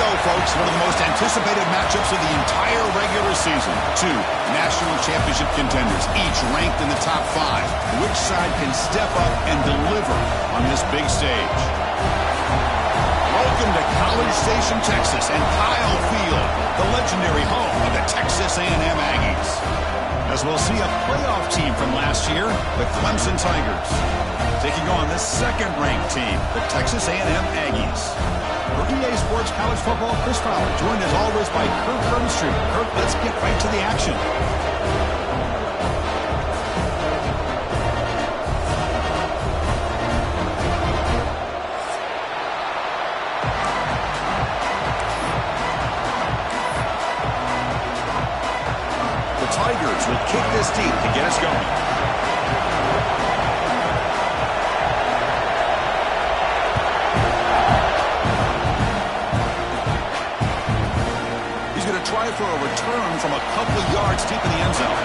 go, folks. One of the most anticipated matchups of the entire regular season. Two national championship contenders, each ranked in the top 5. Which side can step up and deliver on this big stage? Welcome to College Station, Texas, and Kyle Field, the legendary home of the Texas A&M Aggies. As we'll see a playoff team from last year, the Clemson Tigers, taking on the second-ranked team, the Texas A&M Aggies. For EA Sports College Football, Chris Fowler, joined as always by Kirk Herbstreit. Kirk, let's get right to the action. The Tigers will kick this deep to get us going. Try for a return from a couple of yards deep in the end zone.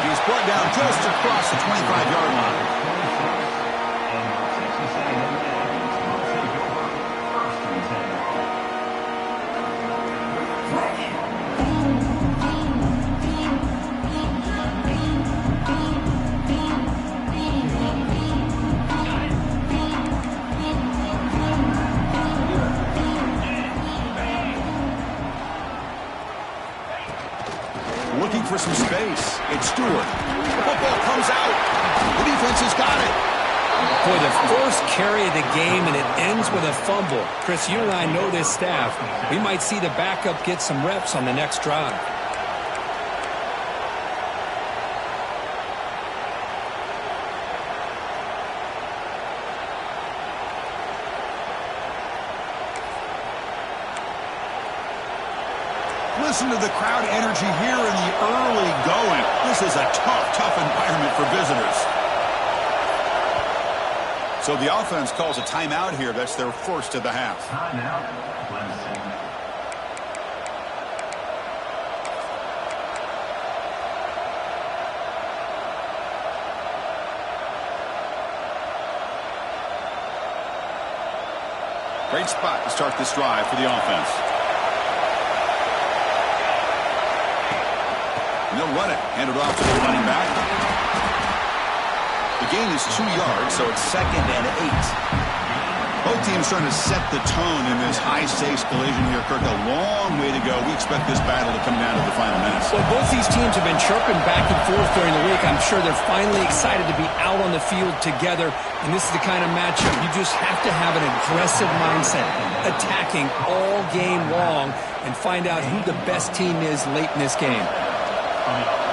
He's brought down just across the 25-yard line. Looking for some space. It's Stewart. The football comes out. The defense has got it. Boy, the first carry of the game, and it ends with a fumble. Chris, you and I know this staff. We might see the backup get some reps on the next drive. Listen to the crowd energy here in the early going. This is a tough environment for visitors. So the offense calls a timeout here. That's their first of the half. Timeout, Clemson. Great spot to start this drive for the offense. And they'll run it. Hand it off to the running back. The gain is 2 yards, so it's 2nd and 8. Both teams trying to set the tone in this high-stakes collision here, Kirk. A long way to go. We expect this battle to come down to the final minutes. Well, both these teams have been chirping back and forth during the week. I'm sure they're finally excited to be out on the field together. And this is the kind of matchup you just have to have an aggressive mindset, attacking all game long, and find out who the best team is late in this game.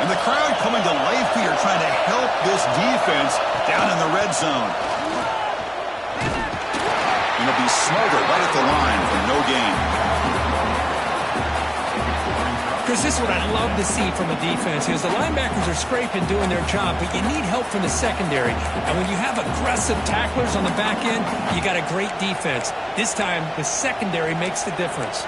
And the crowd coming to life here, trying to help this defense down in the red zone. And it'll be smothered right at the line for no gain. Chris, this is what I love to see from a defense is the linebackers are scraping, doing their job, but you need help from the secondary. And when you have aggressive tacklers on the back end, you got a great defense. This time, the secondary makes the difference.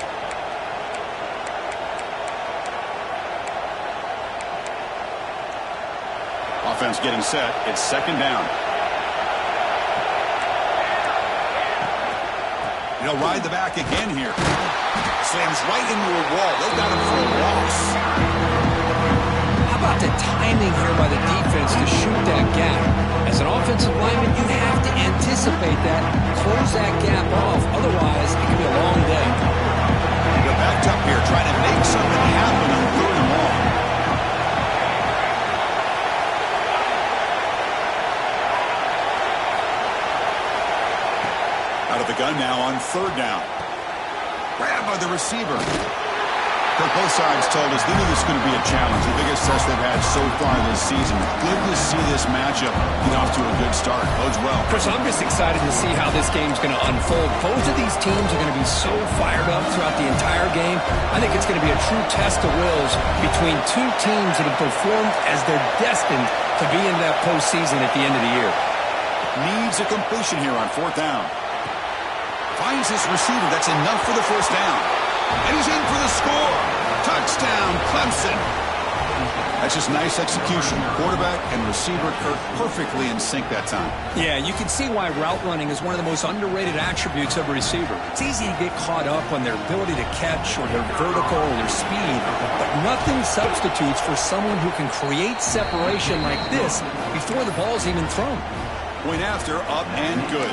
Offense getting set. It's 2nd down. He'll ride the back again here. Slams right into a wall. They got him for a loss. How about the timing here by the defense to shoot that gap? As an offensive lineman, you have to anticipate that, close that gap off. Otherwise, it can be a long day. They're backed up here, trying to make something happen on 3rd and long. Out of the gun now on 3rd down. Grabbed by the receiver. But both sides told us they knew this was going to be a challenge, the biggest test they've had so far this season. Good to see this matchup get off to a good start. Bodes well. Chris, I'm just excited to see how this game's going to unfold. Both of these teams are going to be so fired up throughout the entire game. I think it's going to be a true test of wills between two teams that have performed as they're destined to be in that postseason at the end of the year. Needs a completion here on 4th down. Finds his receiver. That's enough for the 1st down. And he's in for the score. Touchdown, Clemson. That's just nice execution. Quarterback and receiver Kirk perfectly in sync that time. Yeah, you can see why route running is one of the most underrated attributes of a receiver. It's easy to get caught up on their ability to catch or their vertical or their speed, but nothing substitutes for someone who can create separation like this before the ball's even thrown. Point after, up and good.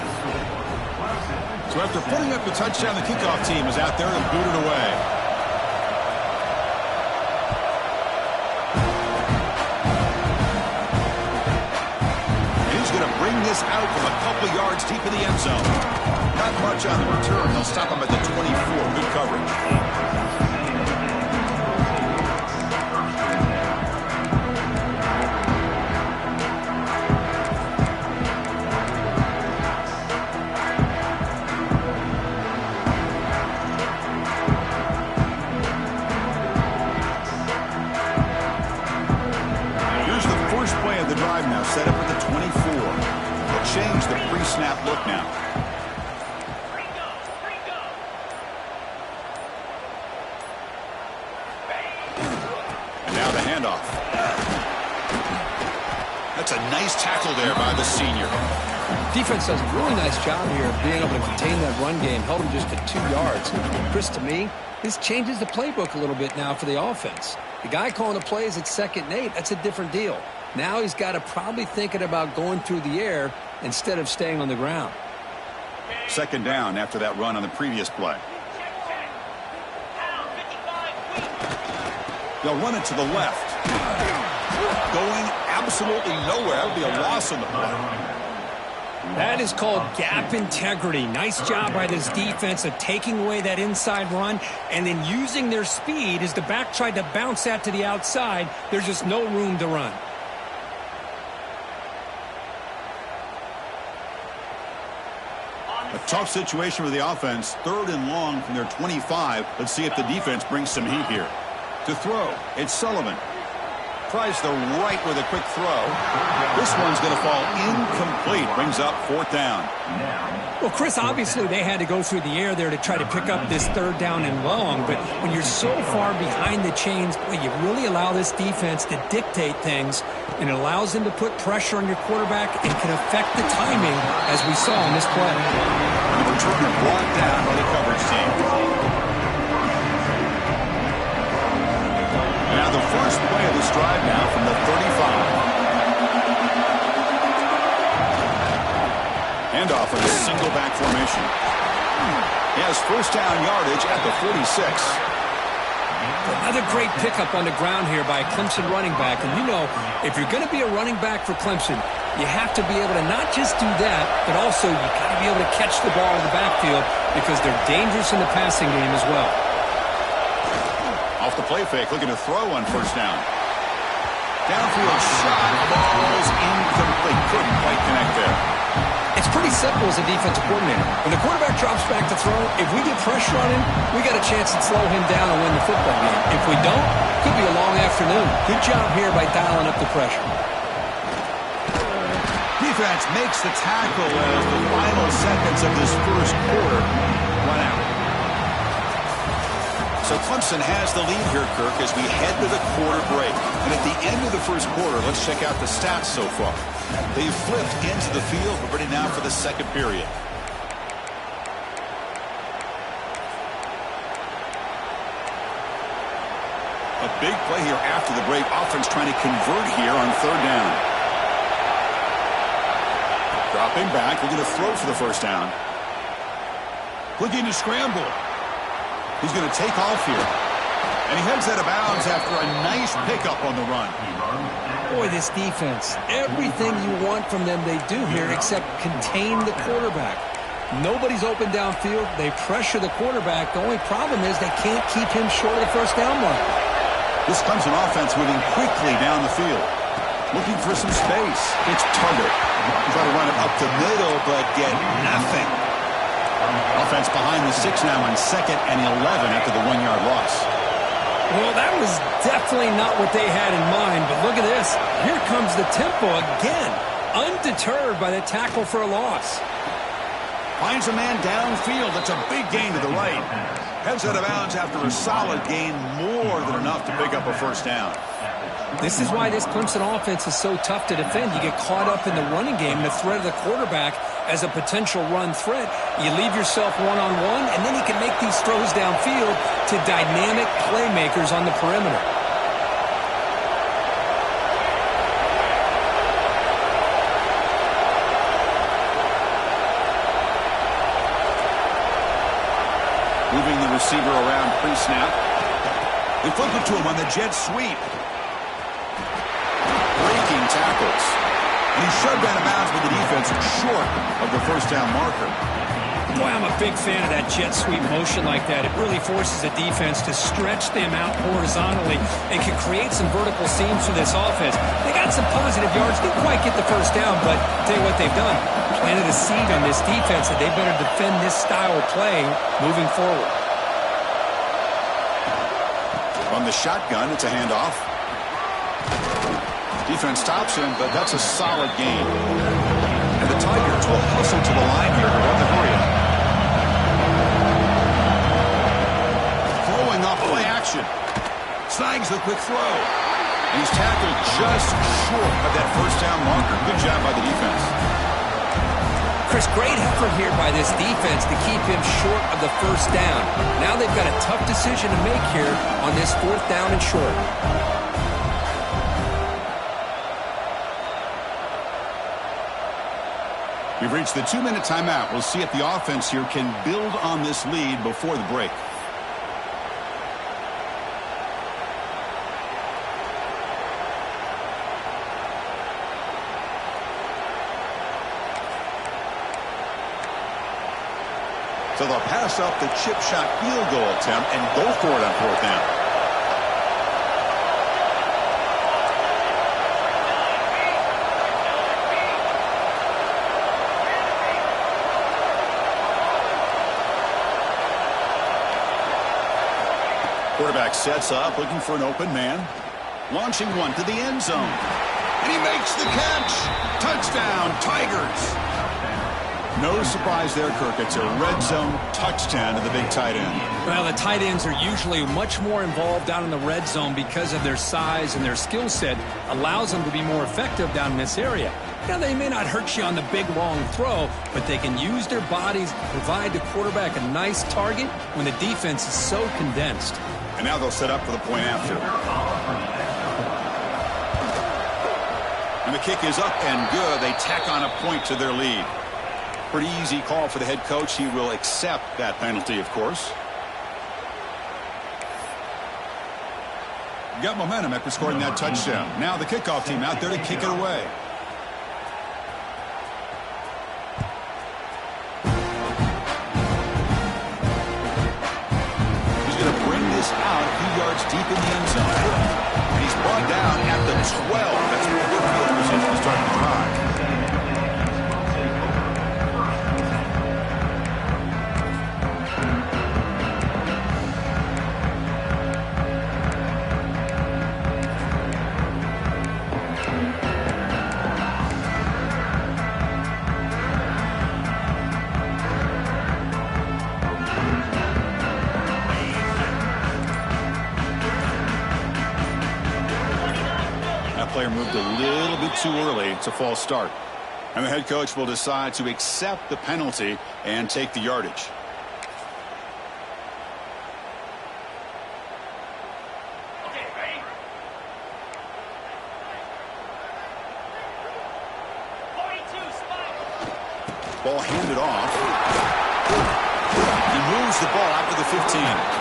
So after putting up the touchdown, the kickoff team is out there and booted away. Bring this out from a couple yards deep in the end zone. Not much on the return. They'll stop him at the 24. Good coverage. Here's the first play of the drive now. Set up at the 24. Change the pre-snap look now. And now the handoff. That's a nice tackle there by the senior. Defense does a really nice job here of being able to contain that run game. Held him just at 2 yards. Chris, to me, this changes the playbook a little bit now for the offense. The guy calling the plays at 2nd and 8, that's a different deal. Now he's got to probably thinking about going through the air instead of staying on the ground. 2nd down after that run on the previous play. They'll run it to the left. Going absolutely nowhere. That would be a loss on the play. That is called gap integrity. Nice job by this defense of taking away that inside run and then using their speed as the back tried to bounce that to the outside. There's just no room to run. A tough situation for the offense. 3rd and long from their 25. Let's see if the defense brings some heat here. To throw, it's Sullivan. Tries the right with a quick throw. This one's going to fall incomplete. Brings up 4th down. Well, Chris, obviously they had to go through the air there to try to pick up this 3rd down and long. But when you're so far behind the chains, boy, you really allow this defense to dictate things. And it allows them to put pressure on your quarterback and can affect the timing, as we saw in this play. The returner brought down by the coverage team. Now the first play of this drive now from the 35. Handoff in a single back formation. He has 1st down yardage at the 46. Another great pickup on the ground here by a Clemson running back. And you know, if you're going to be a running back for Clemson, you have to be able to not just do that, but also you got to be able to catch the ball in the backfield because they're dangerous in the passing game as well. Off the play fake, looking to throw on 1st down. Downfield shot, ball's incomplete. Couldn't quite connect there. It's pretty simple as a defensive coordinator. When the quarterback drops back to throw, if we get pressure on him, we got a chance to slow him down and win the football game. If we don't, could be a long afternoon. Good job here by dialing up the pressure. Defense makes the tackle as the final seconds of this first quarter run out. So Clemson has the lead here, Kirk, as we head to the quarter break. And at the end of the first quarter, let's check out the stats so far. They've flipped into the field. We're ready now for the 2nd period. A big play here after the break. Offense trying to convert here on 3rd down. Dropping back, looking to throw for the 1st down. Looking to scramble. He's going to take off here. And he heads out of bounds after a nice pickup on the run. Boy, this defense, everything you want from them they do here except contain the quarterback. Nobody's open downfield. They pressure the quarterback. The only problem is they can't keep him short of the 1st down mark. This Clemson offense moving quickly down the field. Looking for some space. It's Tugger. Try to run it up the middle, but get nothing. Offense behind the 6 now on 2nd and 11 after the 1-yard loss. Well, that was definitely not what they had in mind, but look at this. Here comes the tempo again, undeterred by the tackle for a loss. Finds a man downfield. That's a big gain to the right. Heads out of bounds after a solid gain, more than enough to pick up a 1st down. This is why this Clemson offense is so tough to defend. You get caught up in the running game, the threat of the quarterback as a potential run threat. You leave yourself one-on-one, and then you can make these throws downfield to dynamic playmakers on the perimeter. Moving the receiver around pre-snap. They flip it to him on the jet sweep. Breaking tackles. And he's shoved out of bounds with the defense short of the first down marker. Boy, I'm a big fan of that jet sweep motion like that. It really forces a defense to stretch them out horizontally and can create some vertical seams for this offense. They got some positive yards. Didn't quite get the first down, but tell you what they've done. Planted a seed on this defense that they better defend this style of play moving forward. On the shotgun, it's a handoff. Defense stops him, but that's a solid gain. And the Tigers will hustle to the line here to run the play. Throwing off play action. Snags the quick throw. And he's tackled just short of that first down marker. Good job by the defense. Chris, great effort here by this defense to keep him short of the first down. Now they've got a tough decision to make here on this fourth down and short. We've reached the 2-minute timeout. We'll see if the offense here can build on this lead before the break. So they'll pass up the chip shot field goal attempt and go for it on fourth down. Quarterback sets up, looking for an open man. Launching one to the end zone. And he makes the catch. Touchdown, Tigers. No surprise there, Kirk. It's a red zone touchdown to the big tight end. Well, the tight ends are usually much more involved down in the red zone because of their size, and their skill set allows them to be more effective down in this area. Now, they may not hurt you on the big, long throw, but they can use their bodies to provide the quarterback a nice target when the defense is so condensed. And now they'll set up for the point after. And the kick is up and good. They tack on a point to their lead. Pretty easy call for the head coach. He will accept that penalty, of course. Got momentum after scoring that touchdown. Now the kickoff team out there to kick it away. He's going to bring this out a few yards deep in the end zone. And he's brought down at the 12. That's a good field position to start the drive. Player moved a little bit too early. It's a false start. And the head coach will decide to accept the penalty and take the yardage. Okay, ready? 42, spike. Ball handed off. He moves the ball out to the 15.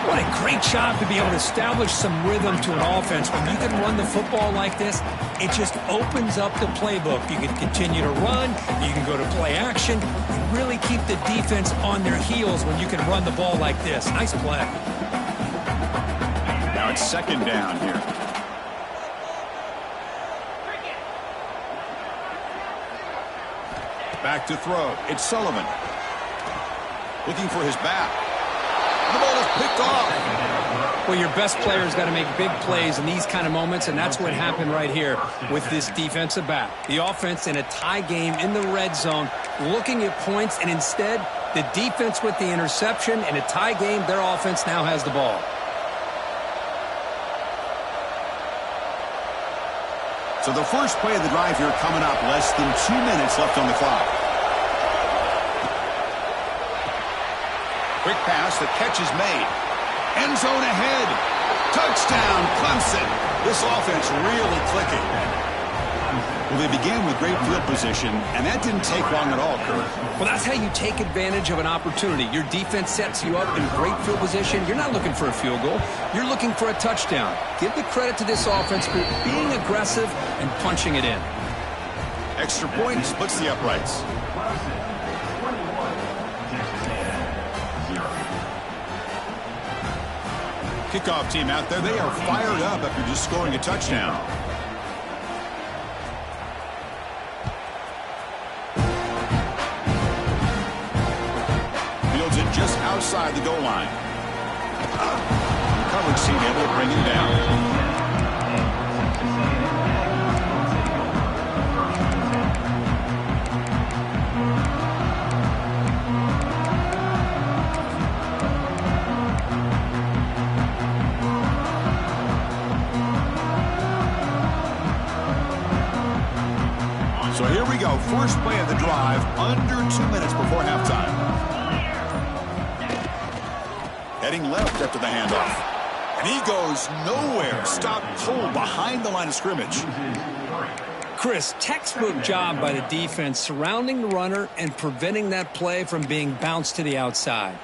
What a great job to be able to establish some rhythm to an offense. When you can run the football like this, it just opens up the playbook. You can continue to run. You can go to play action. You really keep the defense on their heels when you can run the ball like this. Nice play. Now it's second down here. Back to throw. It's Sullivan. Looking for his back. The ball is picked off. Well, your best player's got to make big plays in these kind of moments, and that's what happened right here with this defensive back. The offense in a tie game in the red zone, looking at points, and instead, the defense with the interception. In a tie game, their offense now has the ball. So the first play of the drive here coming up, less than 2 minutes left on the clock. Quick pass, the catch is made. End zone ahead. Touchdown, Clemson. This offense really clicking. Well, they began with great field position, and that didn't take long at all, Kurt. Well, that's how you take advantage of an opportunity. Your defense sets you up in great field position. You're not looking for a field goal. You're looking for a touchdown. Give the credit to this offense for being aggressive and punching it in. Extra point splits the uprights. Kickoff team out there. They are fired up after just scoring a touchdown. Fields it just outside the goal line. The coverage team able to bring him down. So here we go. First play of the drive, under 2 minutes before halftime. Heading left after the handoff. And he goes nowhere. Stop cold behind the line of scrimmage. Chris, textbook job by the defense surrounding the runner and preventing that play from being bounced to the outside.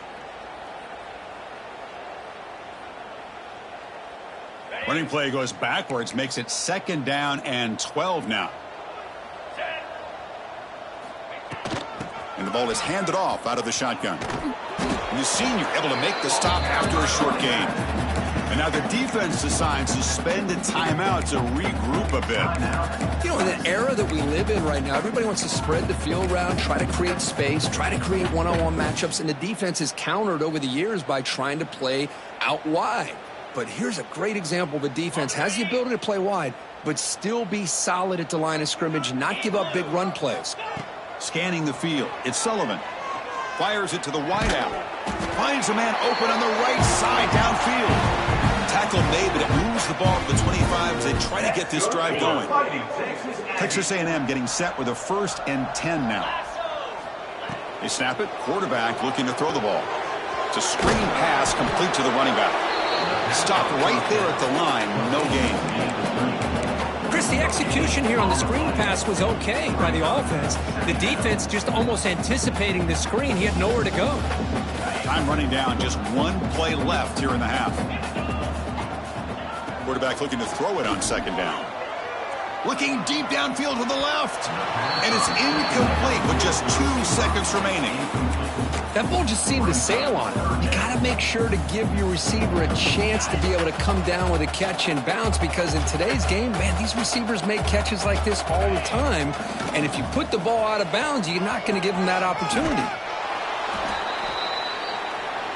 Running play goes backwards, makes it 2nd down and 12 now. And the ball is handed off out of the shotgun. And the senior able to make the stop after a short gain. And now the defense decides to spend a timeout to regroup a bit. You know, in the era that we live in right now, everybody wants to spread the field around, try to create space, try to create one-on-one matchups, and the defense is countered over the years by trying to play out wide. But here's a great example of a defense has the ability to play wide, but still be solid at the line of scrimmage, not give up big run plays. Scanning the field, it's Sullivan. Fires it to the wideout. Finds a man open on the right side downfield. Tackle made, but it moves the ball to the 25 as they try to get this drive going. Texas A&M getting set with a 1st and 10 now. They snap it. Quarterback looking to throw the ball. It's a screen pass complete to the running back. Stopped right there at the line. No gain. Chris, the execution here on the screen pass was okay by the offense. The defense just almost anticipating the screen. He had nowhere to go. Time running down. Just 1 play left here in the half. Quarterback looking to throw it on 2nd down. Looking deep downfield to the left. And it's incomplete with just 2 seconds remaining. That ball just seemed to sail on him. You got to make sure to give your receiver a chance to be able to come down with a catch and bounce, because in today's game, man, these receivers make catches like this all the time. And if you put the ball out of bounds, you're not going to give them that opportunity.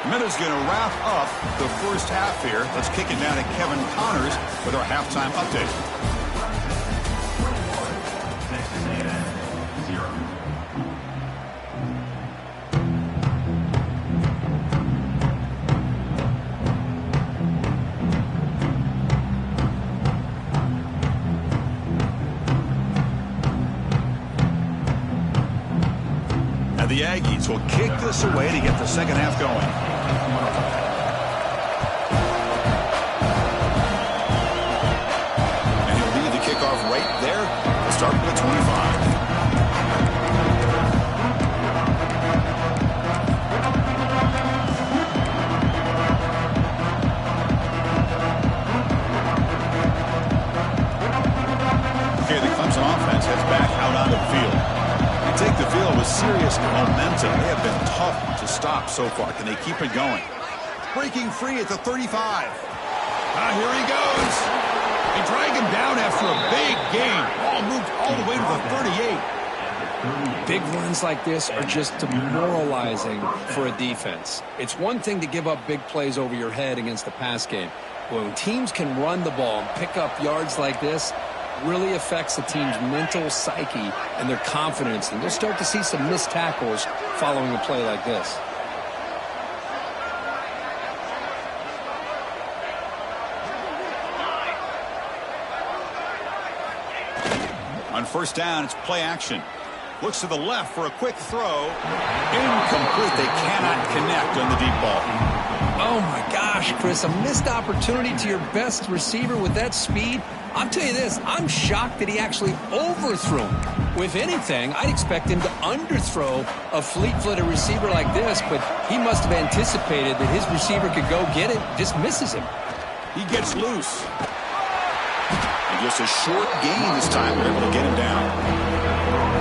Minute's going to wrap up the first half here. Let's kick it down to Kevin Connors with our halftime update. The Aggies will kick this away to get the second half going. And he'll lead the kickoff right there. We'll start with the 25. Okay, the Clemson offense heads back out onto the field. Take the field with serious momentum. They have been tough to stop so far. Can they keep it going? Breaking free at the 35. Here he goes. They drag him down after a big gain. Ball moved all the way to the 38. Big runs like this are just demoralizing for a defense. It's one thing to give up big plays over your head against the pass game. But when teams can run the ball and pick up yards like this, really affects the team's mental psyche and their confidence. And you'll start to see some missed tackles following a play like this. first down, it's play action. Looks to the left for a quick throw. Incomplete. They cannot connect on the deep ball. Oh, my gosh, Chris, a missed opportunity to your best receiver with that speed. I'll tell you this, I'm shocked that he actually overthrew him. With anything, I'd expect him to underthrow a fleet-footed receiver like this, but he must have anticipated that his receiver could go get it, just misses him. He gets loose. And just a short gain this time. They're able to get him down.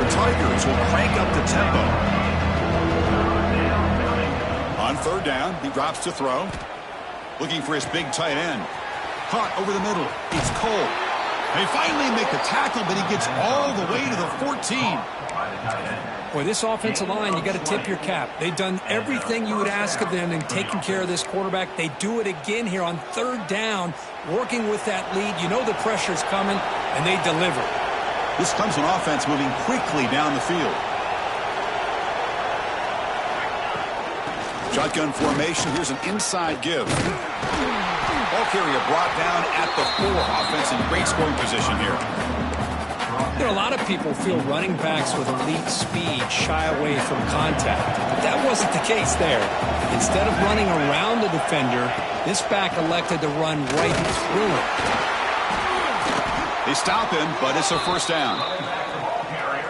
The Tigers will crank up the tempo. On third down, he drops to throw. Looking for his big tight end. Caught over the middle. It's Cole. They finally make the tackle, but he gets all the way to the 14. Boy, this offensive line, you got to tip your cap. They've done everything you would ask of them in taking care of this quarterback. They do it again here on third down, working with that lead. You know the pressure's coming, and they deliver. This Clemson offense moving quickly down the field. Shotgun formation. Here's an inside give. Ball carrier brought down at the 4. Offense in great scoring position here. There are a lot of people feel running backs with elite speed shy away from contact. But that wasn't the case there. Instead of running around the defender, this back elected to run right through it. They stop him, but it's a first down.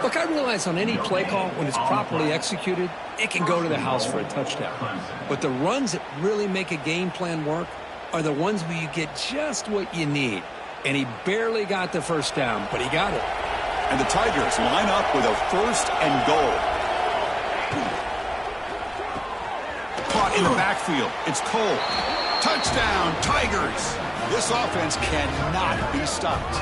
Look, I realize on any play call, when it's properly executed, it can go to the house for a touchdown. But the runs that really make a game plan work are the ones where you get just what you need. And he barely got the first down, but he got it. And the Tigers line up with a first and goal. Caught in the backfield. It's Cole. Touchdown, Tigers. This offense cannot be stopped.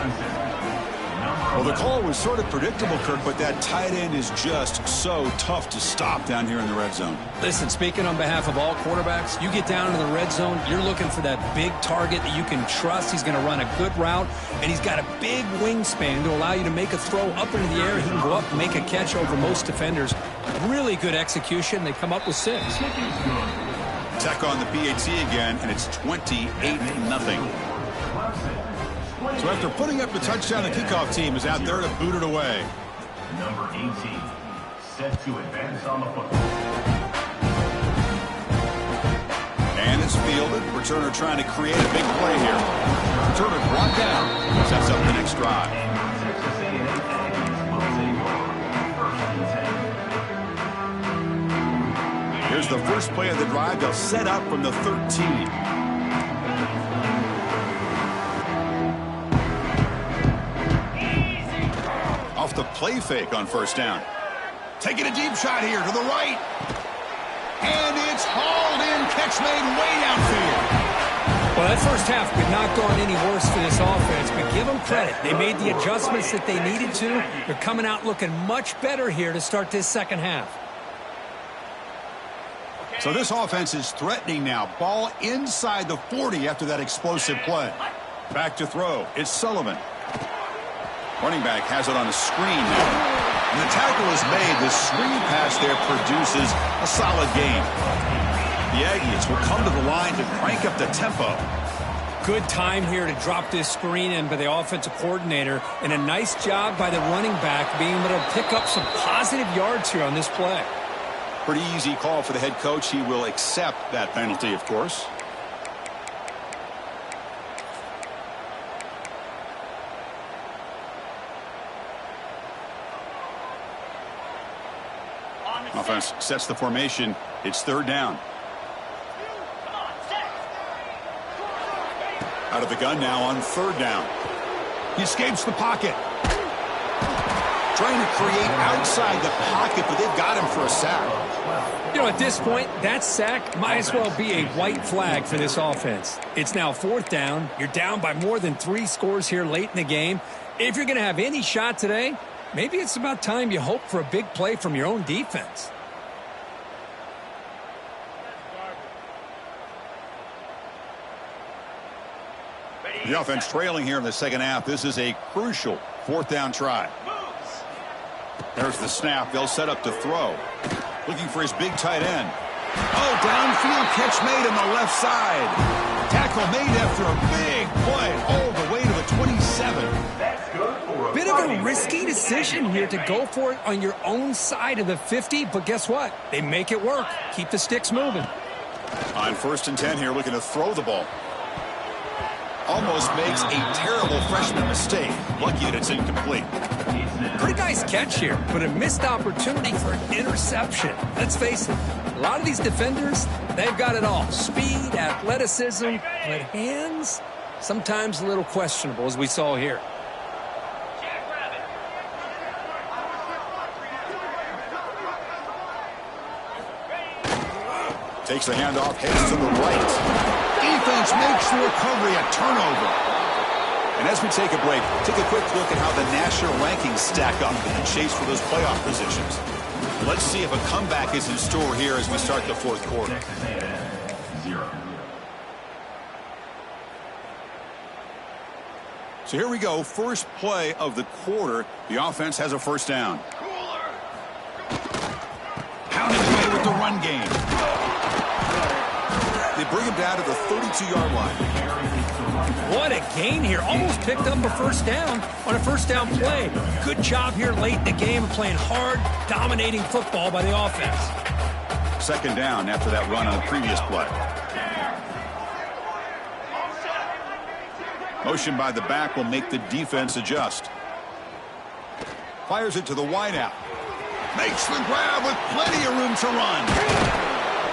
Well, the call was sort of predictable, Kirk, but that tight end is just so tough to stop down here in the red zone. Listen, speaking on behalf of all quarterbacks, you get down into the red zone, you're looking for that big target that you can trust. He's going to run a good route, and he's got a big wingspan to allow you to make a throw up into the air. He can go up and make a catch over most defenders. Really good execution. They come up with 6. Tech on the PAT again, and it's 28-0. So after putting up the touchdown, the kickoff team is out there to boot it away. Number 18, set to advance on the football. And it's fielded. Returner trying to create a big play here. Returner brought down. Sets up the next drive. Here's the first play of the drive. They'll set up from the 13. Off the play fake on first down. Taking a deep shot here to the right. And it's hauled in. Catch made way downfield. Well, that first half could not go on any worse for this offense, but give them credit. They made the adjustments that they needed to. They're coming out looking much better here to start this second half. So this offense is threatening now. Ball inside the 40 after that explosive play. Back to throw. It's Sullivan. Running back has it on a screen now. And the tackle is made. The screen pass there produces a solid gain. The Aggies will come to the line to crank up the tempo. Good time here to drop this screen in by the offensive coordinator, and a nice job by the running back being able to pick up some positive yards here on this play. Pretty easy call for the head coach. He will accept that penalty, of course. Offense sets the formation. It's third down. Out of the gun now on third down. He escapes the pocket. Trying to create outside the pocket, but they've got him for a sack. You know, at this point, that sack might as well be a white flag for this offense. It's now fourth down. You're down by more than 3 scores here late in the game. If you're going to have any shot today, maybe it's about time you hope for a big play from your own defense. The offense trailing here in the second half. This is a crucial fourth down try. There's the snap. They'll set up to throw. Looking for his big tight end. Oh, downfield catch made on the left side. Tackle made after a big play all the way to the 27. Bit of a a risky decision here to go for it on your own side of the 50, but guess what? They make it work. Keep the sticks moving. On 1st and 10 here, looking to throw the ball. Almost makes a terrible freshman mistake. Lucky that it's incomplete. Pretty nice catch here, but a missed opportunity for an interception. Let's face it, a lot of these defenders, they've got it all. Speed, athleticism, but hands, sometimes a little questionable, as we saw here. Takes the handoff, heads to the right. Defense makes the recovery a turnover. And as we take a break, take a quick look at how the national rankings stack up in the chase for those playoff positions. Let's see if a comeback is in store here as we start the 4th quarter. So here we go, first play of the quarter. The offense has a first down. Pounding away with the run game. They bring him down to the 32-yard line. What a gain here. Almost picked up a first down on a first down play. Good job here late in the game of playing hard, dominating football by the offense. 2nd down after that run on the previous play. Motion by the back will make the defense adjust. Fires it to the wideout. Makes the grab with plenty of room to run.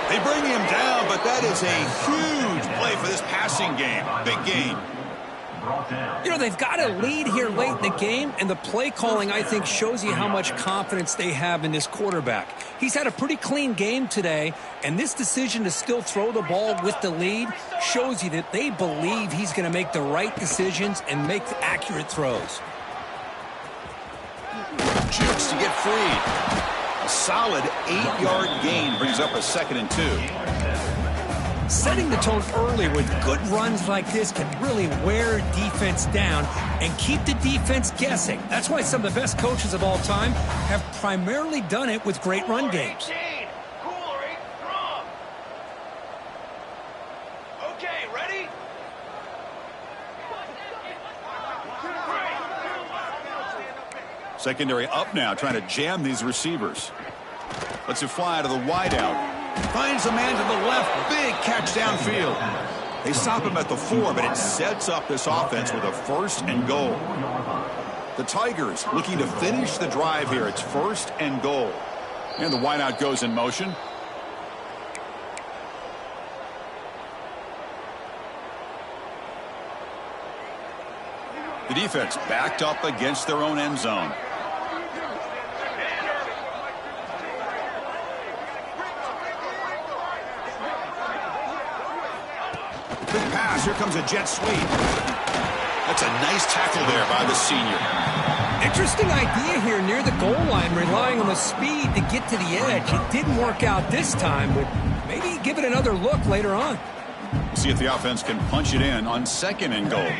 They bring him down, but that is a huge play for this passing game. Big gain. You know, they've got a lead here late in the game, and the play calling, I think, shows you how much confidence they have in this quarterback. He's had a pretty clean game today, and this decision to still throw the ball with the lead shows you that they believe he's going to make the right decisions and make accurate throws. Jukes to get freed. A solid 8-yard gain brings up a 2nd and 2. Setting the tone early with good runs like this can really wear defense down and keep the defense guessing. That's why some of the best coaches of all time have primarily done it with great run games. Okay, ready? Secondary up now, trying to jam these receivers. Lets it fly to the wideout. Finds a man to the left. Big catch downfield. They stop him at the 4, but it sets up this offense with a 1st and goal. The Tigers looking to finish the drive here. It's 1st and goal. And the wideout goes in motion. The defense backed up against their own end zone. Big pass. Here comes a jet sweep. That's a nice tackle there by the senior. Interesting idea here near the goal line, relying on the speed to get to the edge. It didn't work out this time, but maybe give it another look later on. See if the offense can punch it in on 2nd and goal.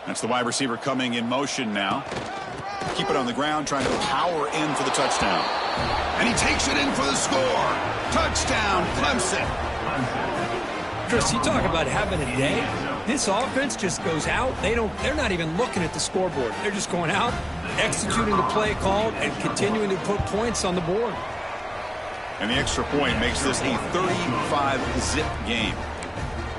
That's the wide receiver coming in motion now. Keep it on the ground, trying to power in for the touchdown. And he takes it in for the score. Touchdown, Clemson. Chris, you talk about having a day. This offense just goes out. They're not even looking at the scoreboard. They're just going out, executing the play called, and continuing to put points on the board. And the extra point makes this a 35-zip game.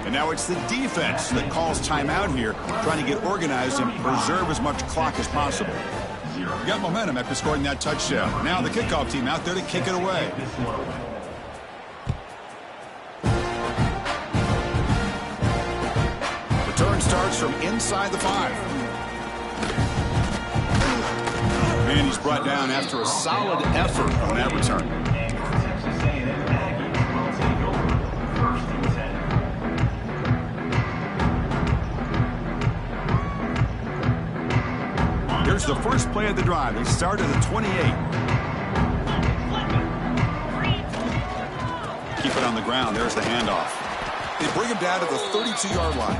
And now it's the defense that calls timeout here, trying to get organized and preserve as much clock as possible. You got momentum after scoring that touchdown. Now the kickoff team out there to kick it away. Return starts from inside the 5. And he's brought down after a solid effort on that return. Here's the first play of the drive. They start at the 28. Keep it on the ground. There's the handoff. They bring him down to the 32-yard line.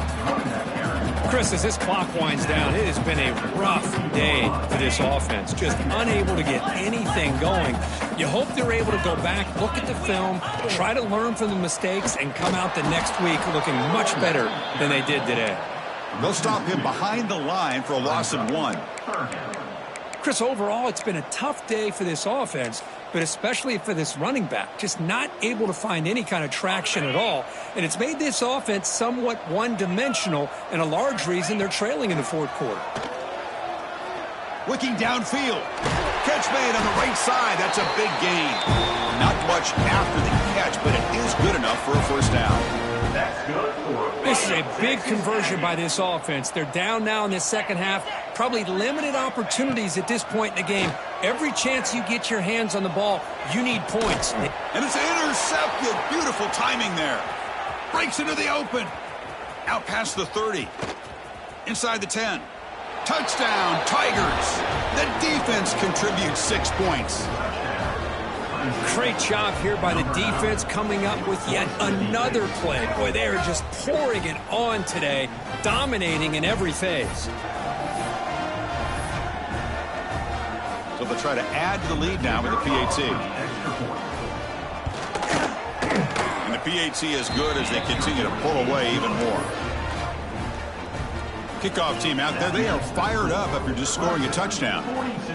Chris, as this clock winds down, it has been a rough day for this offense. Just unable to get anything going. You hope they're able to go back, look at the film, try to learn from the mistakes, and come out the next week looking much better than they did today. They'll stop him behind the line for a loss of 1. Chris, overall, it's been a tough day for this offense, but especially for this running back. Just not able to find any kind of traction at all. And it's made this offense somewhat one-dimensional, and a large reason they're trailing in the fourth quarter. Looking downfield. Catch made on the right side. That's a big gain. Not much after the catch, but it is good enough for a first down. That's good for This is a big conversion by this offense. They're down now in the second half. Probably limited opportunities at this point in the game. Every chance you get your hands on the ball, you need points. And it's intercepted. Beautiful timing there. Breaks into the open. Out past the 30. Inside the 10. Touchdown, Tigers. The defense contributes 6 points. Great job here by the defense coming up with yet another play. Boy, they are just pouring it on today, dominating in every phase. So they'll try to add to the lead now with the PAT. And the PAT is good as they continue to pull away even more. Kickoff team out there, they are fired up after just scoring a touchdown. 42.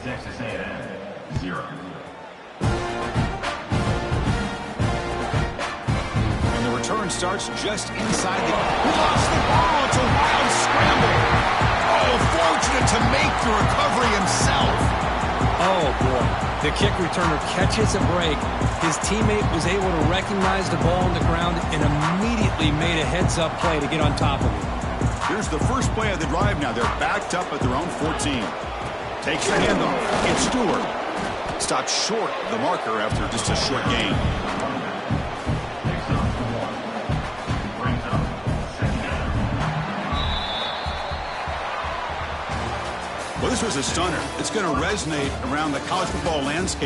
Texas A&M 0. And the return starts just inside the... He lost the ball. It's a wild scramble. Oh, fortunate to make the recovery himself. Oh, boy. The kick returner catches a break. His teammate was able to recognize the ball on the ground and immediately made a heads-up play to get on top of it. Here's the first play of the drive now. They're backed up at their own 14. Takes the handoff. It's Stewart. Stopped short of the marker after just a short gain. Well, this was a stunner. It's going to resonate around the college football landscape.